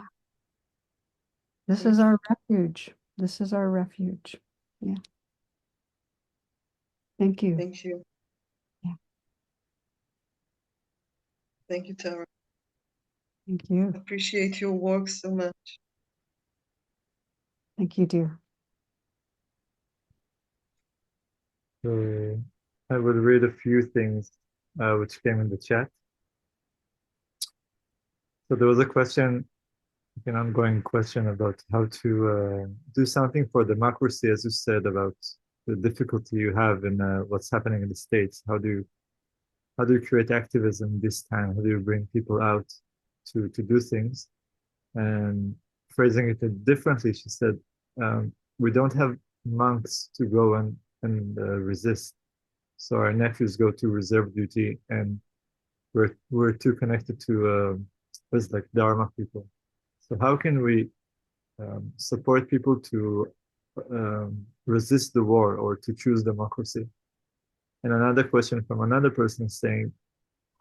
This is our refuge. This is our refuge. Yeah. Thank you. Thank you. Yeah. Thank you, Tara. Thank you. Appreciate your work so much. Thank you, dear. So I will read a few things which came in the chat. So there was a question, an ongoing question about how to do something for democracy, as you said, about the difficulty you have in what's happening in the States. How do you create activism this time? How do you bring people out to do things? And phrasing it differently, she said, we don't have monks to go and resist. So our nephews go to reserve duty, and we're too connected to us like Dharma people. So how can we support people to resist the war or to choose democracy? And another question from another person saying,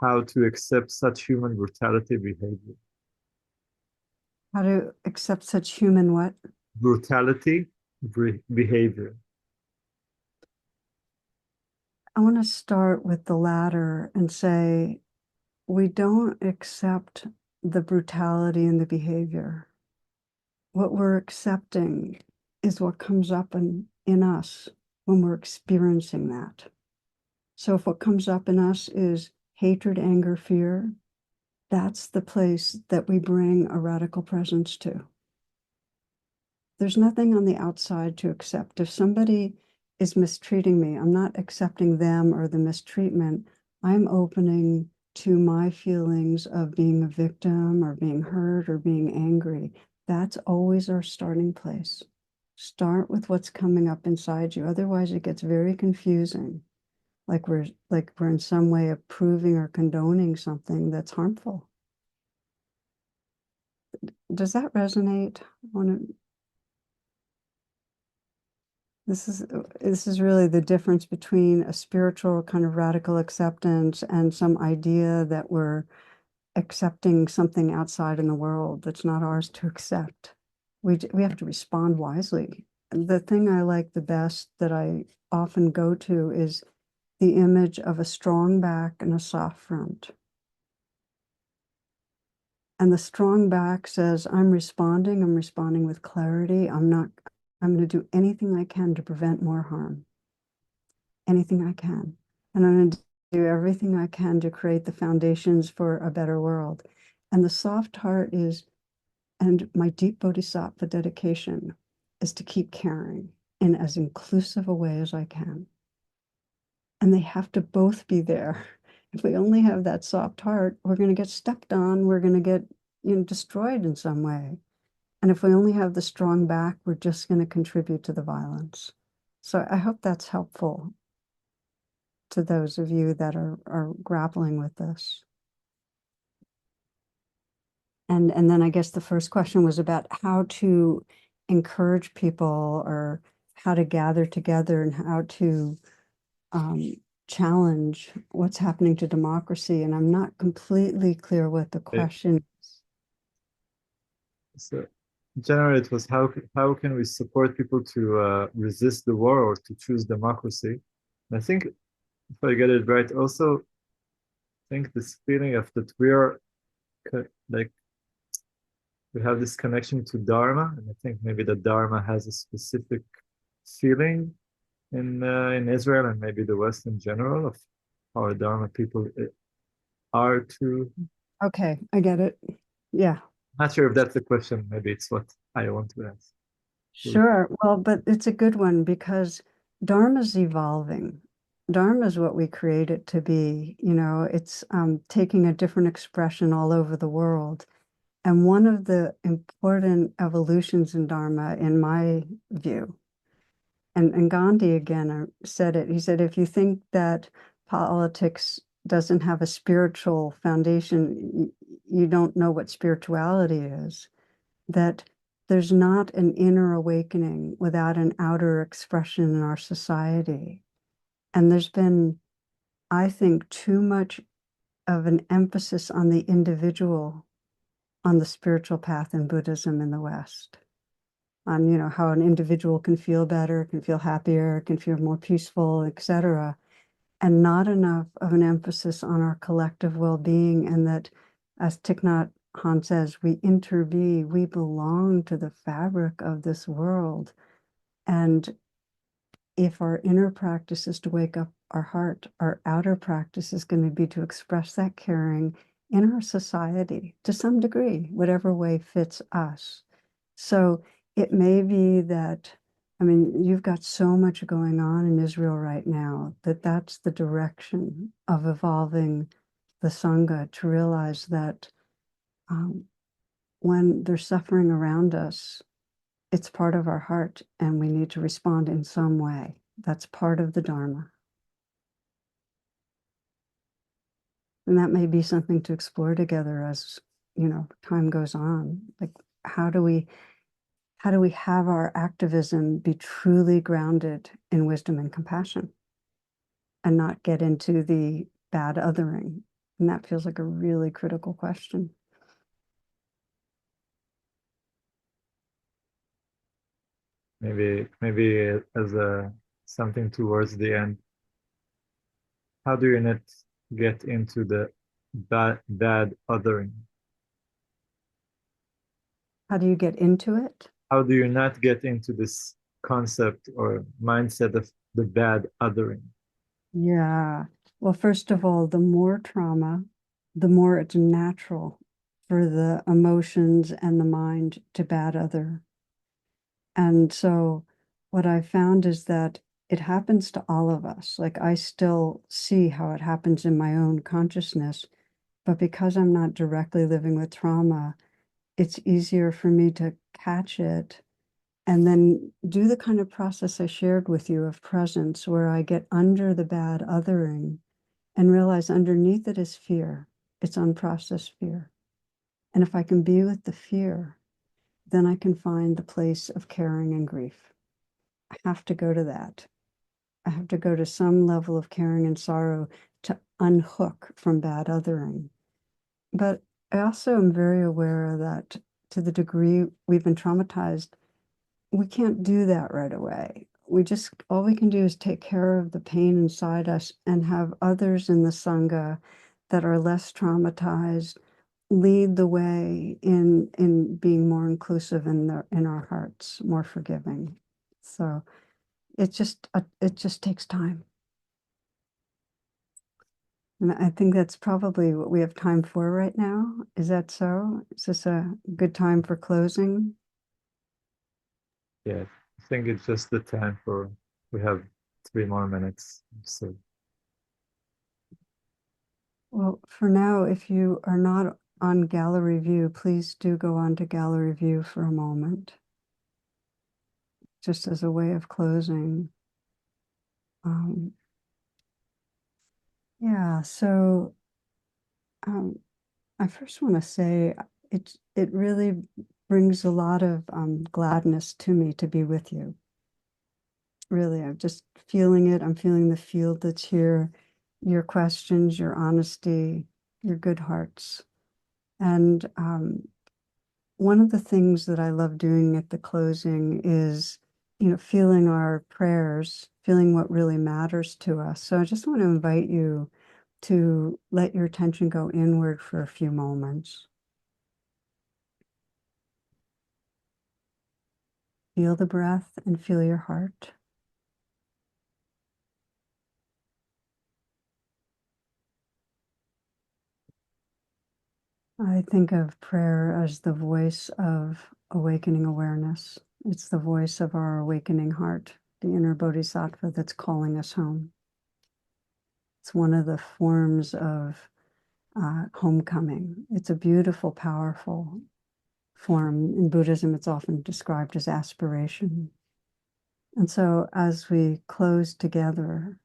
how to accept such human brutality behavior? How to accept such human what? Brutality behavior. I want to start with the latter and say we don't accept the brutality in the behavior. What we're accepting is what comes up in us when we're experiencing that. So if what comes up in us is hatred, anger, fear, that's the place that we bring a radical presence to. There's nothing on the outside to accept. If somebody is mistreating me, I'm not accepting them or the mistreatment. I'm opening to my feelings of being a victim or being hurt or being angry. That's always our starting place. Start with what's coming up inside you. Otherwise, it gets very confusing. Like we're in some way approving or condoning something that's harmful. Does that resonate? This is really the difference between a spiritual kind of radical acceptance and some idea that we're accepting something outside in the world that's not ours to accept. We have to respond wisely. The thing I like the best that I often go to is the image of a strong back and a soft front. And the strong back says, I'm responding with clarity. I'm going to do anything I can to prevent more harm. Anything I can. And I'm going to do everything I can to create the foundations for a better world. And the soft heart is, and my deep bodhisattva dedication is to keep caring in as inclusive a way as I can. And they have to both be there. If we only have that soft heart, we're going to get stepped on, we're going to get destroyed in some way. And if we only have the strong back, we're just going to contribute to the violence. So I hope that's helpful to those of you that are grappling with this. And then I guess the first question was about how to encourage people or how to gather together and how to challenge what's happening to democracy. And I'm not completely clear what the question is. So generally it was how can we support people to resist the war or to choose democracy? And I think if I get it right, also think this feeling of that we are like we have this connection to Dharma, and I think maybe the Dharma has a specific feeling in Israel and maybe the West in general of how Dharma people are to. Okay, I get it. Yeah. Not sure if that's the question. Maybe it's what I want to ask. Sure. Well, but it's a good one because Dharma's evolving. Dharma is what we create it to be. It's taking a different expression all over the world. And one of the important evolutions in Dharma, in my view, and Gandhi again said it, he said, if you think that politics doesn't have a spiritual foundation, you don't know what spirituality is, that there's not an inner awakening without an outer expression in our society. And there's been, I think, too much of an emphasis on the individual on the spiritual path in Buddhism in the West. On, how an individual can feel better, can feel happier, can feel more peaceful, etc. And not enough of an emphasis on our collective well-being, and that, as Thich Nhat Hanh says, we interbe, we belong to the fabric of this world. And if our inner practice is to wake up our heart, our outer practice is going to be to express that caring in our society to some degree, whatever way fits us. So it may be that, you've got so much going on in Israel right now that's the direction of evolving the Sangha, to realize that when there's suffering around us, it's part of our heart and we need to respond in some way. That's part of the Dharma. And that may be something to explore together as, time goes on. Like, how do we have our activism be truly grounded in wisdom and compassion and not get into the bad othering? And that feels like a really critical question. Maybe as something towards the end, how do you not get into the bad othering? How do you get into it? How do you not get into this concept or mindset of the bad othering? Yeah. Well, first of all, the more trauma, the more it's natural for the emotions and the mind to bad other. And so what I found is that it happens to all of us. Like I still see how it happens in my own consciousness, but because I'm not directly living with trauma, it's easier for me to catch it and then do the kind of process I shared with you of presence, where I get under the bad othering and realize underneath it is fear. It's unprocessed fear. And if I can be with the fear, then I can find the place of caring and grief. I have to go to that. I have to go to some level of caring and sorrow to unhook from bad othering. But I also am very aware that to the degree we've been traumatized, we can't do that right away. All we can do is take care of the pain inside us and have others in the Sangha that are less traumatized lead the way in being more inclusive in our hearts, more forgiving. So it just takes time. And I think that's probably what we have time for right now. Is that so? Is this a good time for closing? Yeah, I think it's just the time we have 3 more minutes. So Well, for now, if you are not on gallery view, please do go on to gallery view for a moment, just as a way of closing. Yeah, so I first want to say it really brings a lot of gladness to me to be with you. Really, I'm just feeling it. I'm feeling the field that's here, your questions, your honesty, your good hearts. And one of the things that I love doing at the closing is, feeling our prayers, feeling what really matters to us. So I just want to invite you to let your attention go inward for a few moments. Feel the breath and feel your heart. I think of prayer as the voice of awakening awareness. It's the voice of our awakening heart, the inner bodhisattva that's calling us home. It's one of the forms of homecoming. It's a beautiful, powerful form. In Buddhism, it's often described as aspiration. And so as we close together,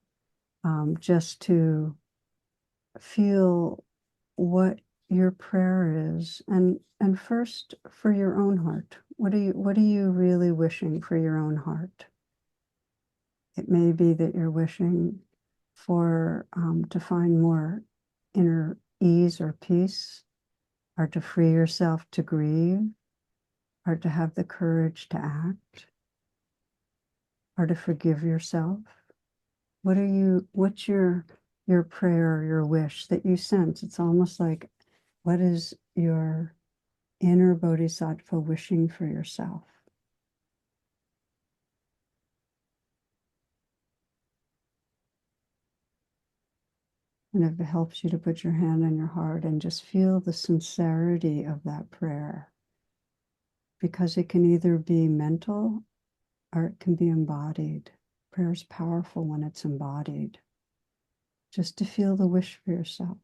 just to feel what your prayer is, and first for your own heart. What are you really wishing for your own heart? It may be that you're wishing for to find more inner ease or peace, or to free yourself to grieve, or to have the courage to act, or to forgive yourself. What's your prayer, your wish that you sense? It's almost like, what is your inner bodhisattva wishing for yourself? And if it helps you to put your hand on your heart and just feel the sincerity of that prayer, because it can either be mental or it can be embodied. Prayer is powerful when it's embodied. Just to feel the wish for yourself.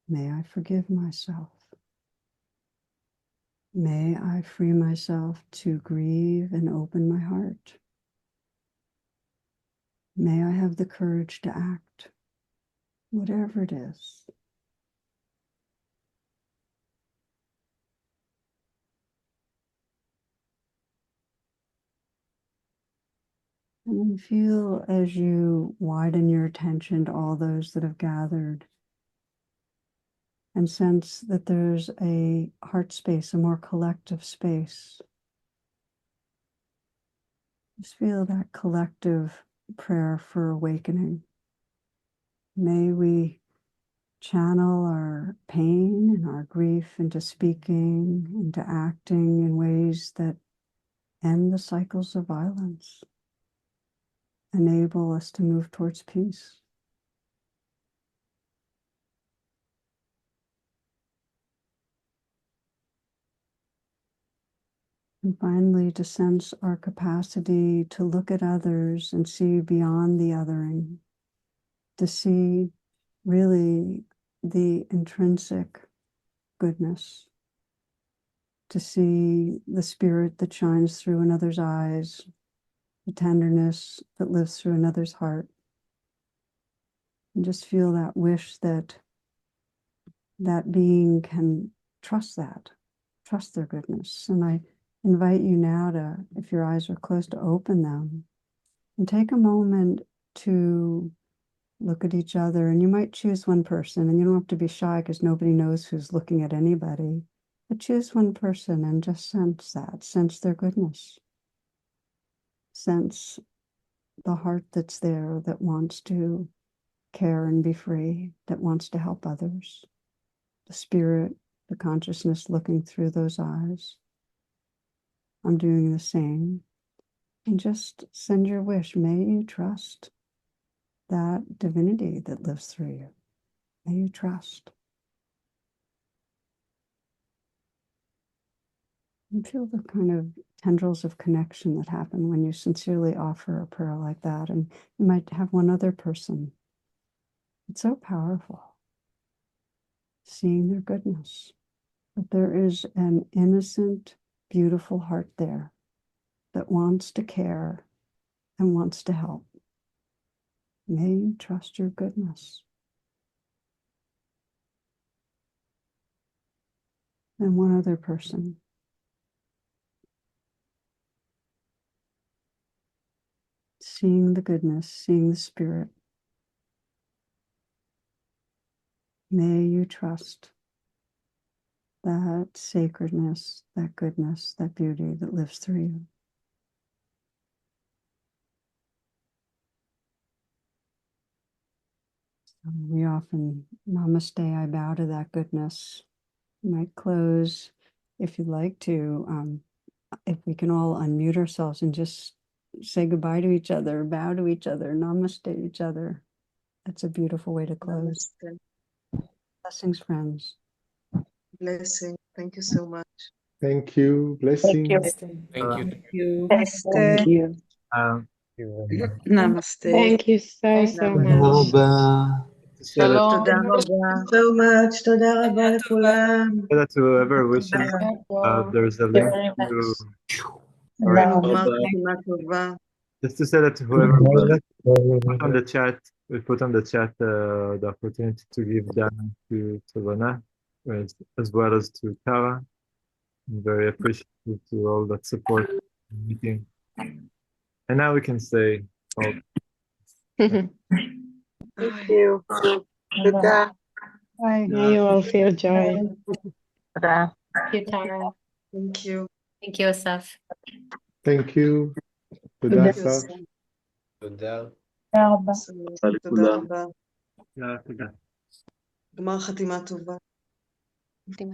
May I forgive myself. May I free myself to grieve and open my heart. May I have the courage to act, whatever it is. And then feel as you widen your attention to all those that have gathered, and sense that there's a heart space, a more collective space. Just feel that collective prayer for awakening. May we channel our pain and our grief into speaking, into acting in ways that end the cycles of violence. enable us to move towards peace. And finally, to sense our capacity to look at others and see beyond the othering, to see really the intrinsic goodness, to see the spirit that shines through another's eyes, the tenderness that lives through another's heart, and just feel that wish that that being can trust their goodness. And I invite you now to, if your eyes are closed, to open them and take a moment to look at each other. And you might choose one person, and you don't have to be shy because nobody knows who's looking at anybody, but choose one person and just sense their goodness. Sense the heart that's there that wants to care and be free, that wants to help others. The spirit, the consciousness looking through those eyes. I'm doing the same. And just send your wish. May you trust that divinity that lives through you. May you trust. And feel the kind of tendrils of connection that happen when you sincerely offer a prayer like that. And you might have one other person. It's so powerful. Seeing their goodness. But there is an innocent, beautiful heart there that wants to care and wants to help. May you trust your goodness. And one other person. Seeing the goodness, seeing the spirit. May you trust that sacredness, that goodness, that beauty that lives through you. We often, namaste, I bow to that goodness. You might close, if you'd like to, if we can all unmute ourselves and just say goodbye to each other, bow to each other, namaste each other. That's a beautiful way to close. Namaste. Blessings, friends. Blessing. Thank you so much. Thank you. Blessing. Thank you. Namaste. you. Namaste. Thank you so much. Shalom. תודה רבה. So much. תודה רבה לכולם. To whoever wishes, there's a link to. Sorry, גמר חתימה טובה. just to say that to whoever wishes, put on the chat, we put on the chat the opportunity to give Dharma to Tovana, as well as to Tara. I'm very appreciative to all that support the meeting. And now we can say all. Thank you. Bye. May you all feel joy. Thank you, Tara. Thank you. Thank you, Asaf. Thank you. תודה. Thank you, Asaf. Sam. תודה. תודה רבה. תודה. גמר חתימה טובה.